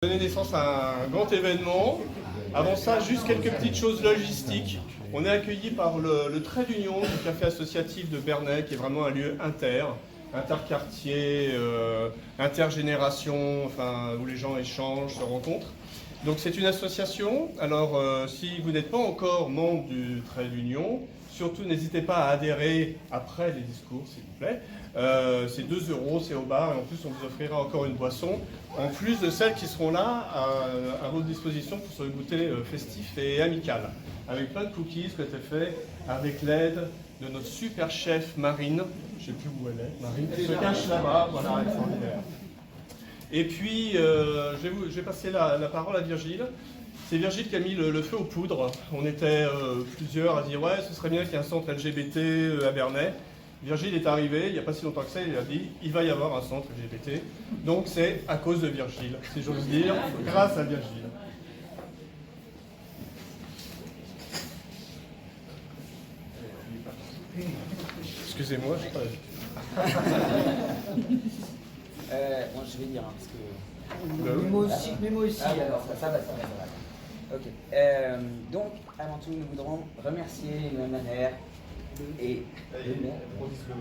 Donner naissance à un grand événement. Avant ça, juste quelques petites choses logistiques. On est accueilli par le Trait d'Union du café associatif de Bernay, qui est vraiment un lieu interquartier, intergénération, enfin, où les gens échangent, se rencontrent. Donc c'est une association. Alors si vous n'êtes pas encore membre du Trait d'Union, surtout n'hésitez pas à adhérer après les discours, s'il vous plaît. C'est 2 €, c'est au bar, et en plus on vous offrira encore une boisson, en plus de celles qui seront là à votre disposition pour ce goûter festif et amical, avec plein de cookies qui ont été faits avec l'aide de notre super chef Marine. Je ne sais plus où elle est, Marine, elle se cache là-bas, voilà, extraordinaire. Et puis, je vais passer la parole à Virgile. C'est Virgile qui a mis le feu aux poudres. On était plusieurs à dire « Ouais, ce serait bien qu'il y ait un centre LGBT à Bernay ». Virgile est arrivé, il n'y a pas si longtemps que ça, il a dit « Il va y avoir un centre LGBT ». Donc c'est à cause de Virgile, si j'ose dire, grâce à Virgile. Excusez-moi, je pas... Bon, je vais dire, hein, parce que... Mais moi aussi. Alors, ça va. Ok. Donc, avant tout, nous voudrons remercier Mme la maire et le préfet.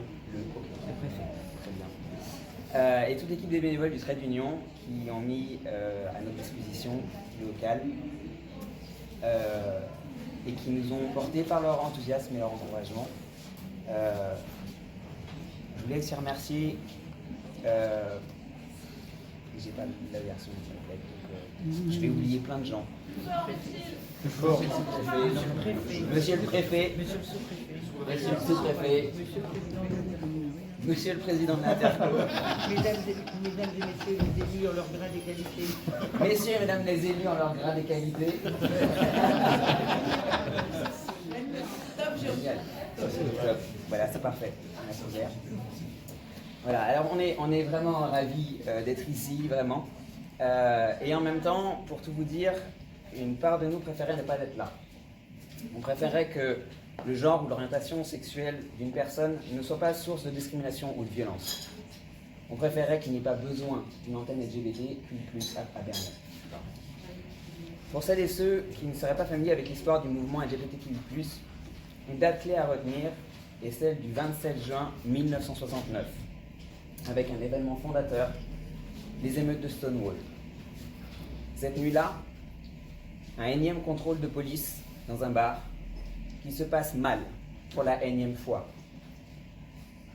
Très bien. Et toute l'équipe des bénévoles du Trait d'Union qui ont mis à notre disposition le local et qui nous ont portés par leur enthousiasme et leur encouragement. Je voulais aussi remercier. J'ai pas la version complète, donc je vais oublier plein de gens. Plus fort. Monsieur le préfet, Monsieur le sous-préfet. Monsieur le sous-préfet, Monsieur le président de l'Interco, Mesdames et messieurs les élus en leur grade et qualité. messieurs et mesdames les élus en leur grade et qualité. Génial. Voilà, c'est parfait. On a couvert. Voilà, alors on est vraiment ravis d'être ici, vraiment. Et en même temps, pour tout vous dire, une part de nous préférait ne pas être là. On préférait que le genre ou l'orientation sexuelle d'une personne ne soit pas source de discrimination ou de violence. On préférait qu'il n'y ait pas besoin d'une antenne LGBT plus à Bernay. Pour celles et ceux qui ne seraient pas familiers avec l'histoire du mouvement LGBTQI+, une date clé à retenir est celle du 27 juin 1969, avec un événement fondateur, les émeutes de Stonewall. Cette nuit-là, un énième contrôle de police dans un bar qui se passe mal pour la énième fois.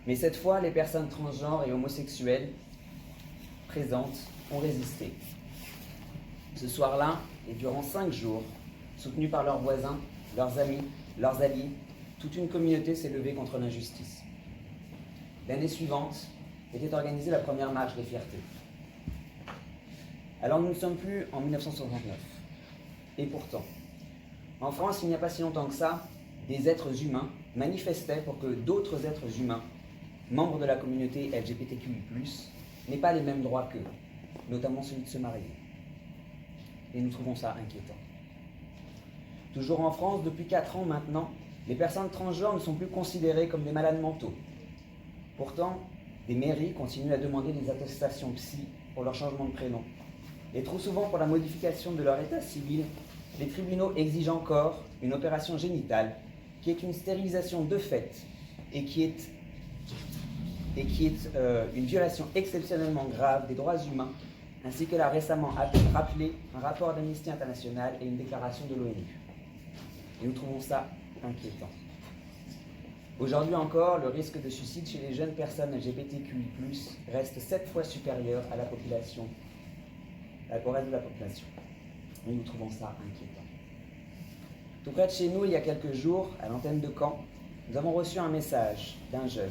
Mais cette fois, les personnes transgenres et homosexuelles présentes ont résisté. Ce soir-là, et durant 5 jours, soutenus par leurs voisins, leurs amis, leurs alliés, toute une communauté s'est levée contre l'injustice. L'année suivante était organisée la première marche des fiertés. Alors nous ne sommes plus en 1969. Et pourtant, en France, il n'y a pas si longtemps que ça, des êtres humains manifestaient pour que d'autres êtres humains, membres de la communauté LGBTQI+, n'aient pas les mêmes droits qu'eux, notamment celui de se marier. Et nous trouvons ça inquiétant. Toujours en France, depuis 4 ans maintenant, les personnes transgenres ne sont plus considérées comme des malades mentaux. Pourtant, des mairies continuent à demander des attestations psy pour leur changement de prénom. Et trop souvent, pour la modification de leur état civil, les tribunaux exigent encore une opération génitale, qui est une stérilisation de fait et qui est une violation exceptionnellement grave des droits humains, ainsi que l'a récemment rappelé un rapport d'Amnesty International et une déclaration de l'ONU. Et nous trouvons ça inquiétant. Aujourd'hui encore, le risque de suicide chez les jeunes personnes LGBTQI+, reste 7 fois supérieur à la population, au reste de la population. Et nous trouvons ça inquiétant. Tout près de chez nous, il y a quelques jours, à l'antenne de Caen, nous avons reçu un message d'un jeune.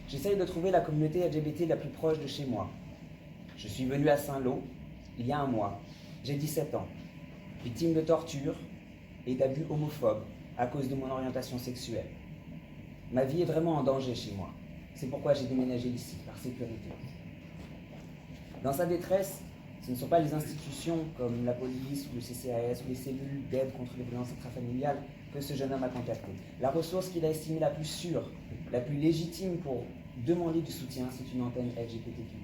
J'essaye de trouver la communauté LGBT la plus proche de chez moi. Je suis venu à Saint-Lô il y a 1 mois. J'ai 17 ans, victime de torture et d'abus homophobes à cause de mon orientation sexuelle. Ma vie est vraiment en danger chez moi. C'est pourquoi j'ai déménagé ici, par sécurité. Dans sa détresse, ce ne sont pas les institutions comme la police ou le CCAS ou les cellules d'aide contre les violences intrafamiliales que ce jeune homme a contacté. La ressource qu'il a estimée la plus sûre, la plus légitime pour demander du soutien, c'est une antenne LGBTQ+.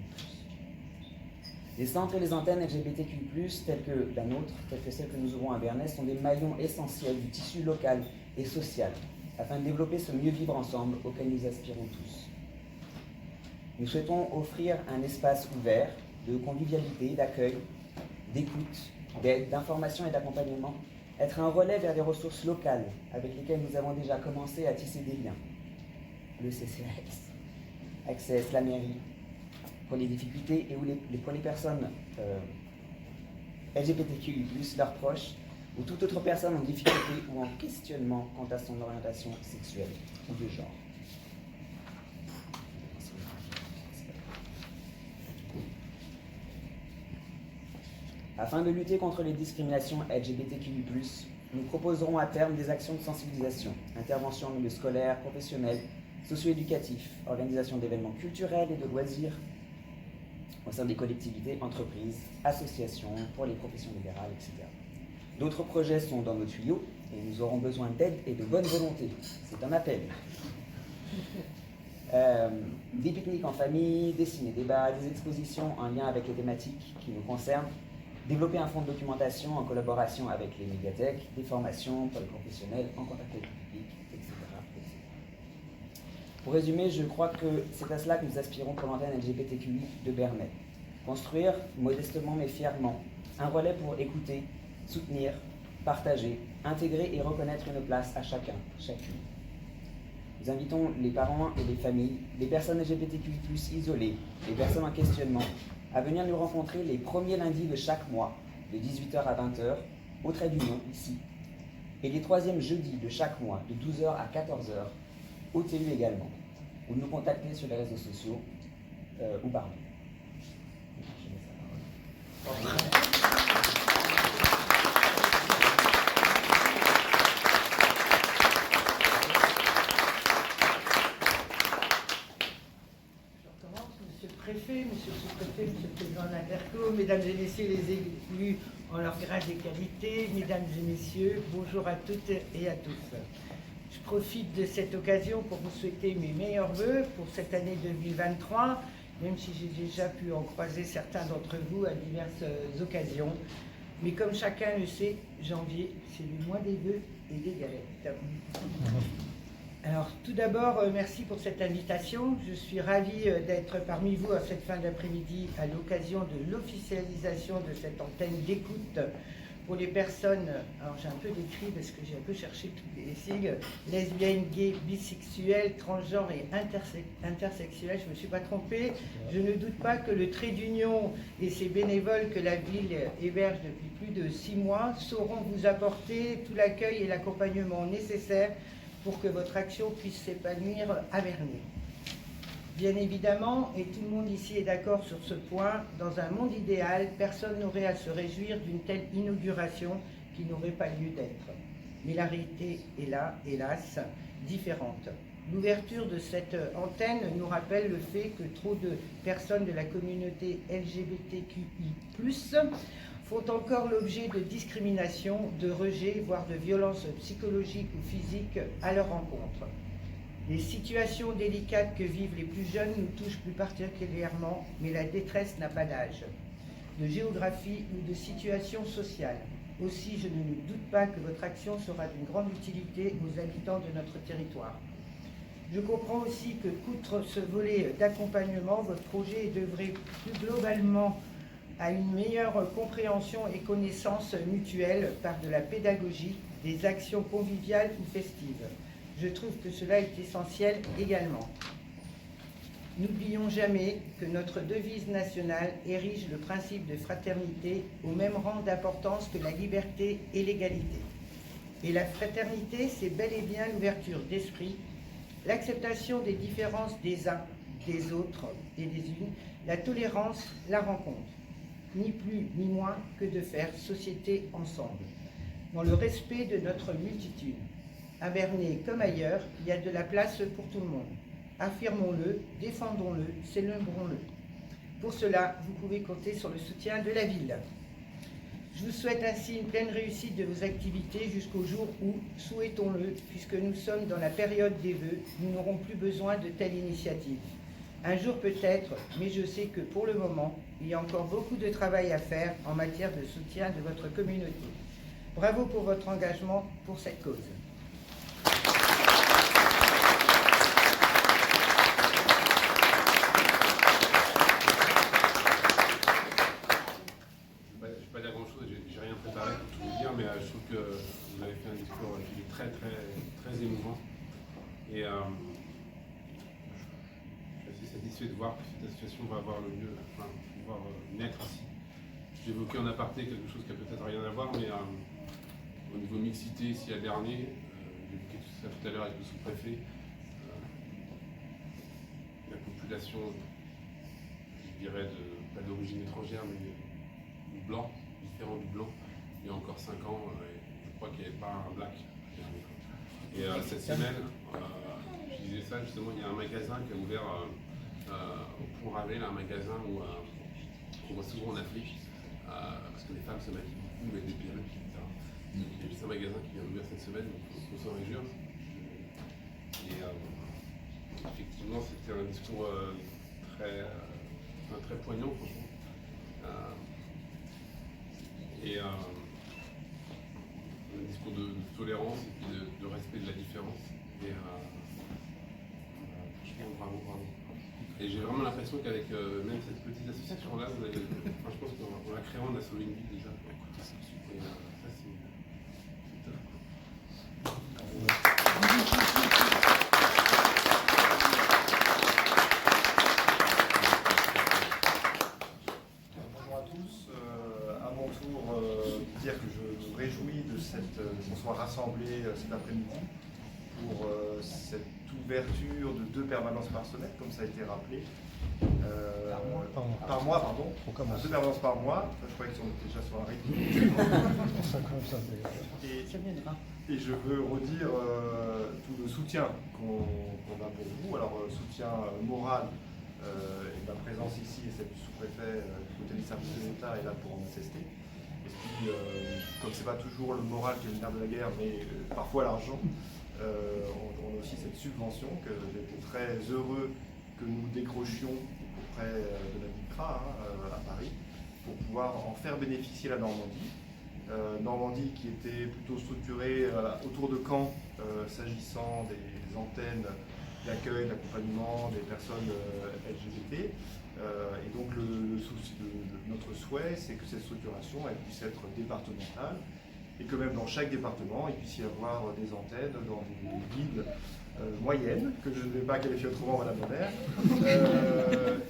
Les centres et les antennes LGBTQI+, tels que la nôtre, telles que celles que nous ouvrons à Bernay, sont des maillons essentiels du tissu local et social, afin de développer ce mieux vivre ensemble auquel nous aspirons tous. Nous souhaitons offrir un espace ouvert de convivialité, d'accueil, d'écoute, d'aide, d'information et d'accompagnement, être un relais vers des ressources locales avec lesquelles nous avons déjà commencé à tisser des liens. Le CCAS, Access, la mairie, pour les difficultés et pour les personnes LGBTQI+, leurs proches, ou toute autre personne en difficulté ou en questionnement quant à son orientation sexuelle ou de genre. Afin de lutter contre les discriminations LGBTQI+, nous proposerons à terme des actions de sensibilisation, interventions en milieu scolaire, professionnel, socio-éducatif, organisation d'événements culturels et de loisirs au sein des collectivités, entreprises, associations, pour les professions libérales, etc. D'autres projets sont dans nos tuyaux et nous aurons besoin d'aide et de bonne volonté. C'est un appel. Des pique-niques en famille, des ciné-débats, des expositions en lien avec les thématiques qui nous concernent, développer un fonds de documentation en collaboration avec les médiathèques, des formations pour les professionnels en contact avec le public, etc. Pour résumer, je crois que c'est à cela que nous aspirons pour l'antenne LGBTQI de Bernay. Construire, modestement mais fièrement, un relais pour écouter, soutenir, partager, intégrer et reconnaître une place à chacun, chacune. Nous invitons les parents et les familles, les personnes LGBTQI+, isolées, les personnes en questionnement, à venir nous rencontrer les premiers lundis de chaque mois, de 18h à 20h, au Trait d'Union, ici, et les troisièmes jeudis de chaque mois, de 12h à 14h, au TU également, ou nous contacter sur les réseaux sociaux ou par mail. Monsieur le sous-préfet, monsieur le président de l'Interco, mesdames et messieurs les élus en leur grade et qualité, mesdames et messieurs, bonjour à toutes et à tous. Je profite de cette occasion pour vous souhaiter mes meilleurs vœux pour cette année 2023, même si j'ai déjà pu en croiser certains d'entre vous à diverses occasions. Mais comme chacun le sait, janvier, c'est le mois des vœux et des galettes. Alors, tout d'abord, merci pour cette invitation. Je suis ravie d'être parmi vous à cette fin d'après-midi à l'occasion de l'officialisation de cette antenne d'écoute pour les personnes, alors j'ai un peu décrit parce que j'ai un peu cherché tous les sigles, lesbiennes, gays, bisexuelles, transgenres et intersexuelles, je ne me suis pas trompée. Je ne doute pas que le Trait d'Union et ses bénévoles que la ville héberge depuis plus de 6 mois sauront vous apporter tout l'accueil et l'accompagnement nécessaires pour que votre action puisse s'épanouir à Bernay. Bien évidemment, et tout le monde ici est d'accord sur ce point, dans un monde idéal, personne n'aurait à se réjouir d'une telle inauguration qui n'aurait pas lieu d'être. Mais la réalité est là, hélas, différente. L'ouverture de cette antenne nous rappelle le fait que trop de personnes de la communauté LGBTQI+, font encore l'objet de discrimination, de rejet, voire de violences psychologiques ou physiques à leur rencontre. Les situations délicates que vivent les plus jeunes nous touchent plus particulièrement, mais la détresse n'a pas d'âge, de géographie ou de situation sociale. Aussi, je ne doute pas que votre action sera d'une grande utilité aux habitants de notre territoire. Je comprends aussi que, outre ce volet d'accompagnement, votre projet est d'œuvrer plus globalement à une meilleure compréhension et connaissance mutuelle par de la pédagogie, des actions conviviales ou festives. Je trouve que cela est essentiel également. N'oublions jamais que notre devise nationale érige le principe de fraternité au même rang d'importance que la liberté et l'égalité. Et la fraternité, c'est bel et bien l'ouverture d'esprit, l'acceptation des différences des uns, des autres et des unes, la tolérance, la rencontre. Ni plus ni moins que de faire société ensemble, dans le respect de notre multitude. À Bernay comme ailleurs, il y a de la place pour tout le monde. Affirmons-le, défendons-le, célébrons-le. Pour cela, vous pouvez compter sur le soutien de la ville. Je vous souhaite ainsi une pleine réussite de vos activités jusqu'au jour où, souhaitons-le, puisque nous sommes dans la période des vœux, nous n'aurons plus besoin de telles initiatives. Un jour peut-être, mais je sais que pour le moment, il y a encore beaucoup de travail à faire en matière de soutien de votre communauté. Bravo pour votre engagement pour cette cause. Je ne vais pas dire grand-chose, j'ai rien préparé pour tout vous dire, mais je trouve que vous avez fait un discours qui est très émouvant. Et je suis assez satisfait de voir que cette association va avoir le lieu, enfin, pouvoir naître ici. J'évoquais en aparté quelque chose qui a peut-être rien à voir, mais au niveau mixité, ici à Dernier, j'évoquais tout ça tout à l'heure avec le sous-préfet, la population, je dirais, pas d'origine étrangère, mais du blanc, différent du blanc, il y a encore 5 ans, je crois qu'il n'y avait pas un black. Et cette semaine, je disais ça justement, il y a un magasin qui a ouvert au Pont Ravel, un magasin qu'on voit souvent en Afrique, parce que les femmes se maquillent beaucoup, mettent des perruques, etc. Il y a juste un magasin qui vient d'ouvrir cette semaine, donc il faut s'en réjouir. Et effectivement, c'était un discours très poignant, franchement. Et un discours de tolérance et puis de respect de la différence. Et franchement, bravo. Et j'ai vraiment l'impression qu'avec même cette petite association-là, je pense qu'en la créant, on a sauvé une vie déjà. Et ça, c'est Bonjour à tous. À mon tour, dire que je me réjouis qu'on soit rassemblés cet après-midi pour cette ouverture de 2 permanences par semaine, comme ça a été rappelé. Par mois, pardon. 2 permanences par mois. Enfin, je croyais qu'ils sont déjà sur un rythme. Et je veux redire tout le soutien qu'on a pour vous. Alors, soutien moral, et ma présence ici et celle du sous-préfet du côté des services de l'État est là pour en attester. Et puis, comme c'est pas toujours le moral qui est le nerf de la guerre, mais parfois l'argent, on a aussi cette subvention que j'étais très heureux que nous décrochions auprès de la DICRA à Paris pour pouvoir en faire bénéficier la Normandie. Normandie qui était plutôt structurée autour de Caen, s'agissant des antennes d'accueil, d'accompagnement des personnes LGBT. Et donc notre souhait, c'est que cette structuration elle puisse être départementale et que même dans chaque département, il puisse y avoir des antennes dans des villes moyennes, que je ne vais pas qualifier autrement, Madame la maire,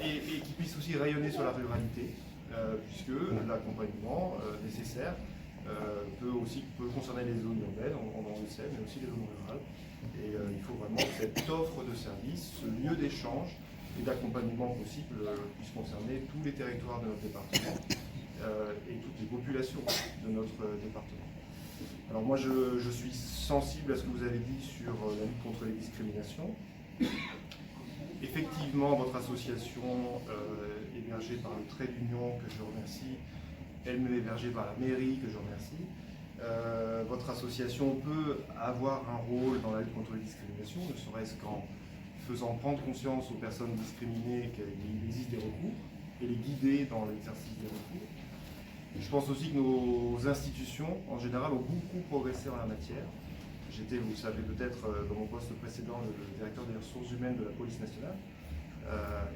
et qui puissent aussi rayonner sur la ruralité, puisque l'accompagnement nécessaire peut concerner les zones urbaines, on le sait, mais aussi les zones rurales. Et il faut vraiment que cette offre de service, ce lieu d'échange et d'accompagnement possible puisse concerner tous les territoires de notre département et toutes les populations de notre département. Alors moi je suis sensible à ce que vous avez dit sur la lutte contre les discriminations. Effectivement, votre association hébergée par le Trait d'Union, que je remercie, elle-même hébergée par la mairie, que je remercie. Votre association peut avoir un rôle dans la lutte contre les discriminations, ne serait-ce qu'en faisant prendre conscience aux personnes discriminées qu'il existe des recours et les guider dans l'exercice des recours. Je pense aussi que nos institutions, en général, ont beaucoup progressé en la matière. J'étais, vous le savez peut-être, dans mon poste précédent, le directeur des ressources humaines de la police nationale.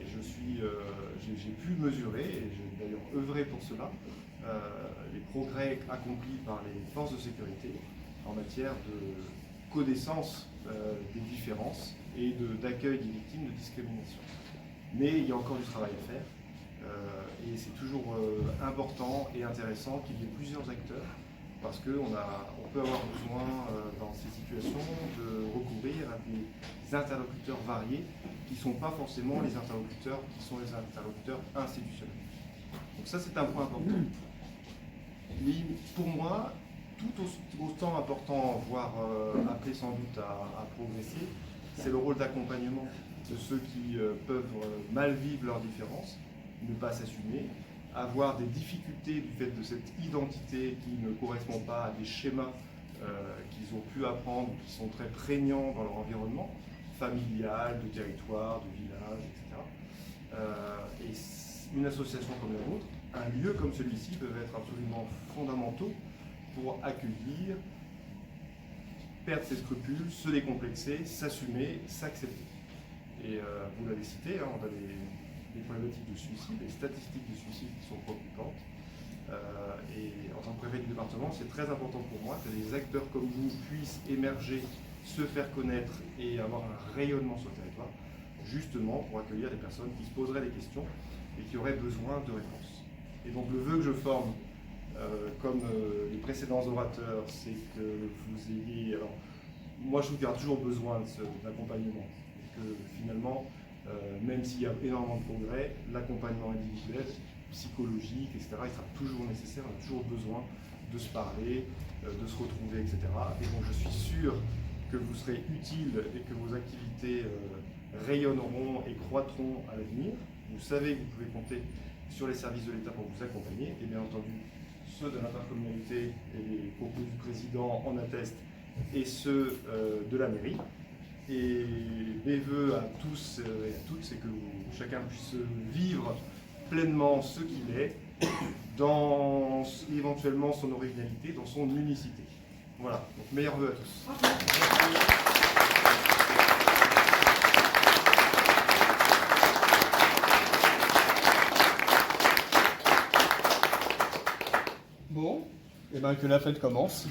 Et j'ai pu mesurer, et j'ai d'ailleurs œuvré pour cela, les progrès accomplis par les forces de sécurité en matière de connaissance des différences et d'accueil des victimes de discrimination. Mais il y a encore du travail à faire. Et c'est toujours important et intéressant qu'il y ait plusieurs acteurs parce qu'on peut avoir besoin dans ces situations de recourir à des interlocuteurs variés qui ne sont pas forcément les interlocuteurs qui sont les interlocuteurs institutionnels. Donc ça c'est un point important. Mais pour moi, tout autant important, voire appelé sans doute à progresser, c'est le rôle d'accompagnement de ceux qui peuvent mal vivre leurs différences, ne pas s'assumer, avoir des difficultés du fait de cette identité qui ne correspond pas à des schémas qu'ils ont pu apprendre, qui sont très prégnants dans leur environnement, familial, de territoire, de village, etc. Et une association comme la vôtre, un lieu comme celui-ci peuvent être absolument fondamentaux pour accueillir, perdre ses scrupules, se décomplexer, s'assumer, s'accepter. Et vous l'avez cité, hein, on a des problématiques de suicide, des statistiques de suicide qui sont préoccupantes. Et en tant que préfet du département, c'est très important pour moi que des acteurs comme vous puissent émerger, se faire connaître et avoir un rayonnement sur le territoire, justement pour accueillir des personnes qui se poseraient des questions et qui auraient besoin de réponses. Et donc le vœu que je forme, comme les précédents orateurs, c'est que vous ayez... Alors, moi je trouve qu'il y aura toujours besoin d'accompagnement, et que finalement, même s'il y a énormément de progrès, l'accompagnement individuel, psychologique, etc., il sera toujours nécessaire, on a toujours besoin de se parler, de se retrouver, etc. Et donc je suis sûr que vous serez utile et que vos activités rayonneront et croîtront à l'avenir. Vous savez que vous pouvez compter sur les services de l'État pour vous accompagner, et bien entendu ceux de l'intercommunalité, et les propos du président en attestent, et ceux de la mairie. Et mes voeux à tous et à toutes, c'est que chacun puisse vivre pleinement ce qu'il est, dans éventuellement son originalité, dans son unicité. Voilà, donc meilleurs vœux à tous. Bon, et bien que la fête commence.